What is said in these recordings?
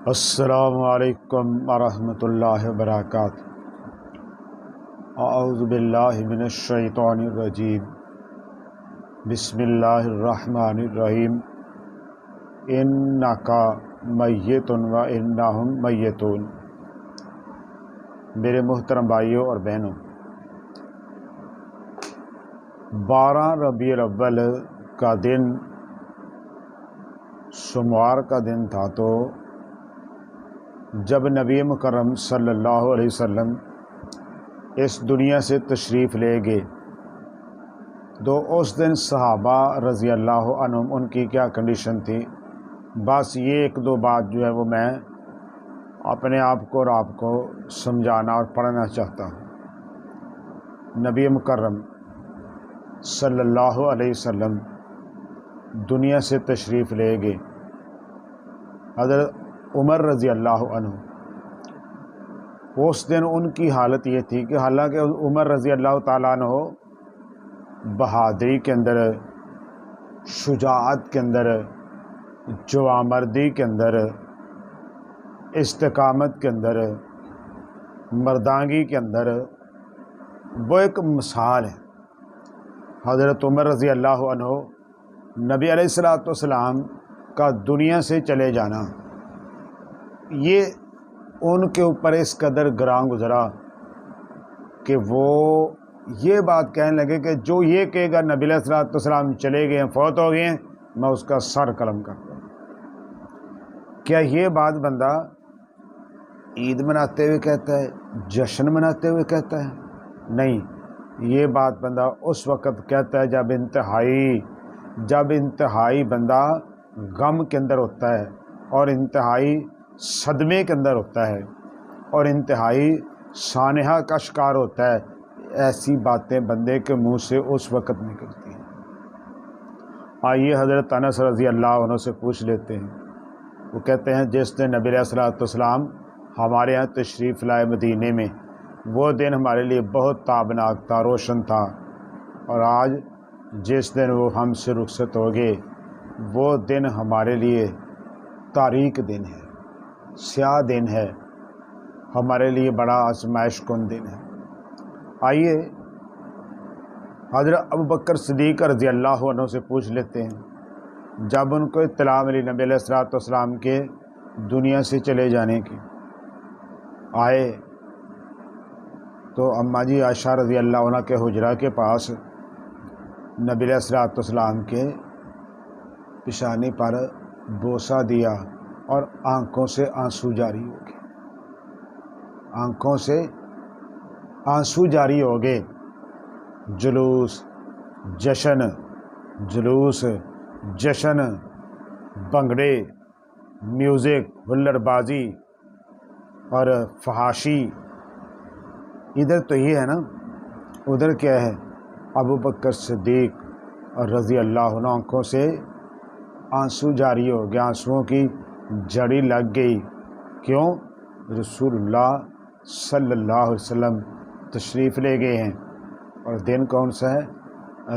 السلام علیکم ورحمۃ اللہ وبرکاتہ۔ اعوذ باللہ من الشیطان الرجیم، بسم اللہ الرحمن الرحیم۔ انک میت و انہم میتون۔ میرے محترم بھائیوں اور بہنوں، 12 ربیع الاول کا دن سوموار کا دن تھا، تو جب نبی مکرم صلی اللہ علیہ وسلم اس دنیا سے تشریف لے گئے تو اس دن صحابہ رضی اللہ عنہم ان کی کیا کنڈیشن تھی، بس یہ ایک دو بات جو ہے وہ میں اپنے آپ کو اور آپ کو سمجھانا اور پڑھنا چاہتا ہوں۔ نبی مکرم صلی اللہ علیہ وسلم دنیا سے تشریف لے گئے۔ حضرت عمر رضی اللہ عنہ، اس دن ان کی حالت یہ تھی کہ حالانکہ عمر رضی اللہ تعالیٰ عنہ بہادری کے اندر، شجاعت کے اندر، جوامردی کے اندر، استقامت کے اندر، مردانگی کے اندر وہ ایک مثال ہے۔ حضرت عمر رضی اللہ عنہ، نبی علیہ الصلوۃ والسلام کا دنیا سے چلے جانا یہ ان کے اوپر اس قدر گراں گزرا کہ وہ یہ بات کہنے لگے کہ جو یہ کہے گا نبی علیہ الصلوۃ والسلام چلے گئے ہیں، فوت ہو گئے ہیں، میں اس کا سر قلم کرتا ہوں۔ کیا یہ بات بندہ عید مناتے ہوئے کہتا ہے، جشن مناتے ہوئے کہتا ہے؟ نہیں، یہ بات بندہ اس وقت کہتا ہے جب انتہائی بندہ غم کے اندر ہوتا ہے اور انتہائی صدمے کے اندر ہوتا ہے اور انتہائی سانحہ کا شکار ہوتا ہے۔ ایسی باتیں بندے کے منہ سے اس وقت نکلتی ہیں۔ آئیے حضرت انس رضی اللہ عنہ سے پوچھ لیتے ہیں۔ وہ کہتے ہیں جس دن نبی علیہ الصلوۃ والسلام ہمارے یہاں تشریف لائے مدینے میں، وہ دن ہمارے لیے بہت تابناک تھا، روشن تھا، اور آج جس دن وہ ہم سے رخصت ہو گئے وہ دن ہمارے لیے تاریک دن ہے، سیاہ دن ہے، ہمارے لیے بڑا آزمائش کن دن ہے۔ آئیے حضرت ابوبکر صدیق رضی اللہ عنہ سے پوچھ لیتے ہیں، جب ان کو اطلاع ملی نبی علیہ الصلوۃ والسلام کے دنیا سے چلے جانے کی، آئے تو اماں جی عائشہ رضی اللہ عنہ کے حجرہ کے پاس نبی علیہ الصلوۃ والسلام کے پیشانی پر بوسہ دیا اور آنکھوں سے آنسو جاری ہو گئے، آنکھوں سے آنسو جاری ہو گئے۔ جلوس جشن بنگڑے، میوزک، ہلڑ بازی اور فحاشی، ادھر تو یہ ہے نا، ادھر کیا ہے؟ ابوبکر صدیق رضی اللہ عنہ آنکھوں سے آنسو جاری ہو گیا، آنسوؤں کی جڑی لگ گئی۔ کیوں؟ رسول اللہ صلی اللہ علیہ وسلم تشریف لے گئے ہیں، اور دن کون سا ہے؟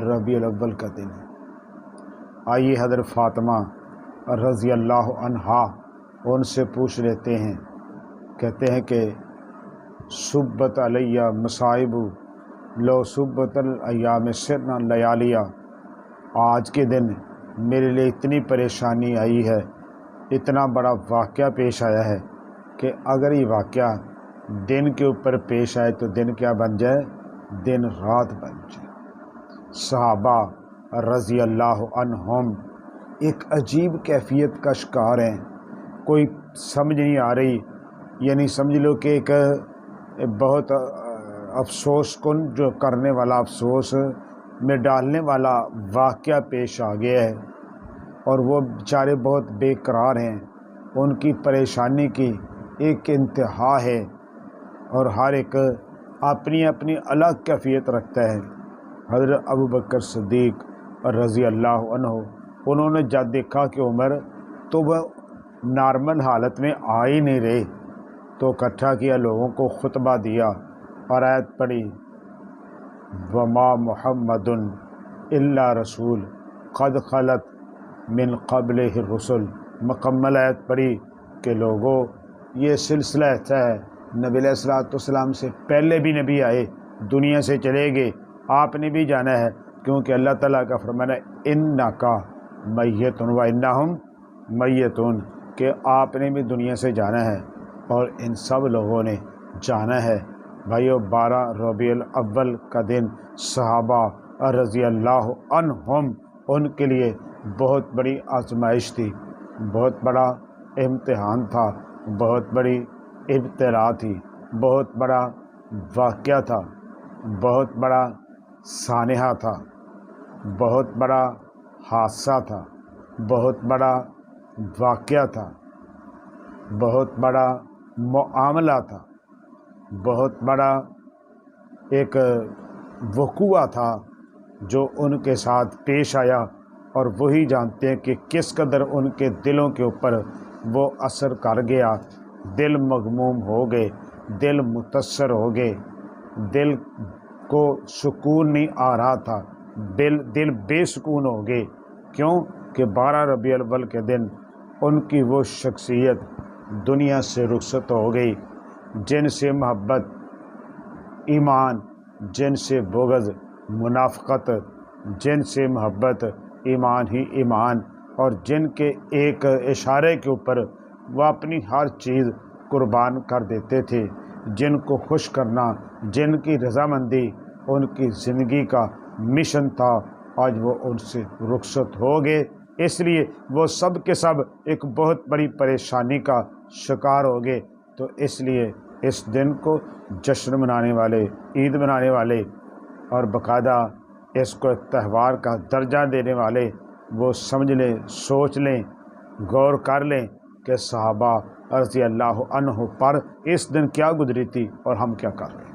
ربیع الاول کا دن ہے۔ آئیے حضرت فاطمہ رضی اللہ عنہا ان سے پوچھ لیتے ہیں، کہتے ہیں کہ صبت علیہ مصائب لو صبت الایام سرنا لیالیہ، آج کے دن میرے لیے اتنی پریشانی آئی ہے، اتنا بڑا واقعہ پیش آیا ہے کہ اگر یہ واقعہ دن کے اوپر پیش آئے تو دن کیا بن جائے؟ دن رات بن جائے۔ صحابہ رضی اللہ عنہم ایک عجیب کیفیت کا شکار ہیں، کوئی سمجھ نہیں آ رہی، یعنی سمجھ لو کہ ایک بہت افسوس کن جو کرنے والا، افسوس میں ڈالنے والا واقعہ پیش آ گیا ہے، اور وہ بیچارے بہت بے قرار ہیں، ان کی پریشانی کی ایک انتہا ہے، اور ہر ایک اپنی اپنی الگ کیفیت رکھتا ہے۔ حضرت ابوبکر صدیق رضی اللہ عنہ، انہوں نے جب دیکھا کہ عمر تو وہ نارمل حالت میں آ ہی نہیں رہے، تو اکٹھا کیا، لوگوں کو خطبہ دیا اور آیت پڑھی، وما محمد الا رسول قد خلت من قبلہ الرسل، مکمل آیت پڑھی کہ لوگوں یہ سلسلہ ایسا ہے، نبی علیہ الصلوۃ والسلام سے پہلے بھی نبی آئے، دنیا سے چلے گئے، آپ نے بھی جانا ہے، کیونکہ اللہ تعالیٰ کا فرمان ہے انکا میتون و انہم میتون، کہ آپ نے بھی دنیا سے جانا ہے اور ان سب لوگوں نے جانا ہے۔ بھائیو 12 ربیع الاول کا دن صحابہ رضی اللہ عنہم ان کے لیے بہت بڑی آزمائش تھی، بہت بڑا امتحان تھا، بہت بڑی ابتلا تھی، بہت بڑا واقعہ تھا، بہت بڑا سانحہ تھا، بہت بڑا حادثہ تھا، بہت بڑا واقعہ تھا، بہت بڑا معاملہ تھا، بہت بڑا ایک وقوعہ تھا جو ان کے ساتھ پیش آیا، اور وہی جانتے ہیں کہ کس قدر ان کے دلوں کے اوپر وہ اثر کر گیا۔ دل مغموم ہو گئے، دل متاثر ہو گئے، دل کو سکون نہیں آ رہا تھا، دل بے سکون ہو گئے۔ کیوں کہ 12 ربیع الاول کے دن ان کی وہ شخصیت دنیا سے رخصت ہو گئی جن سے محبت ایمان، جن سے بغض منافقت، جن سے محبت ایمان ہی ایمان، اور جن کے ایک اشارے کے اوپر وہ اپنی ہر چیز قربان کر دیتے تھے، جن کو خوش کرنا، جن کی رضامندی ان کی زندگی کا مشن تھا، آج وہ ان سے رخصت ہو گئے۔ اس لیے وہ سب کے سب ایک بہت بڑی پریشانی کا شکار ہو گئے۔ تو اس لیے اس دن کو جشن منانے والے، عید منانے والے، اور باقاعدہ اس کو ایک تہوار کا درجہ دینے والے وہ سمجھ لیں، سوچ لیں، غور کر لیں کہ صحابہ رضی اللہ عنہ پر اس دن کیا گزری تھی اور ہم کیا کر رہے ہیں۔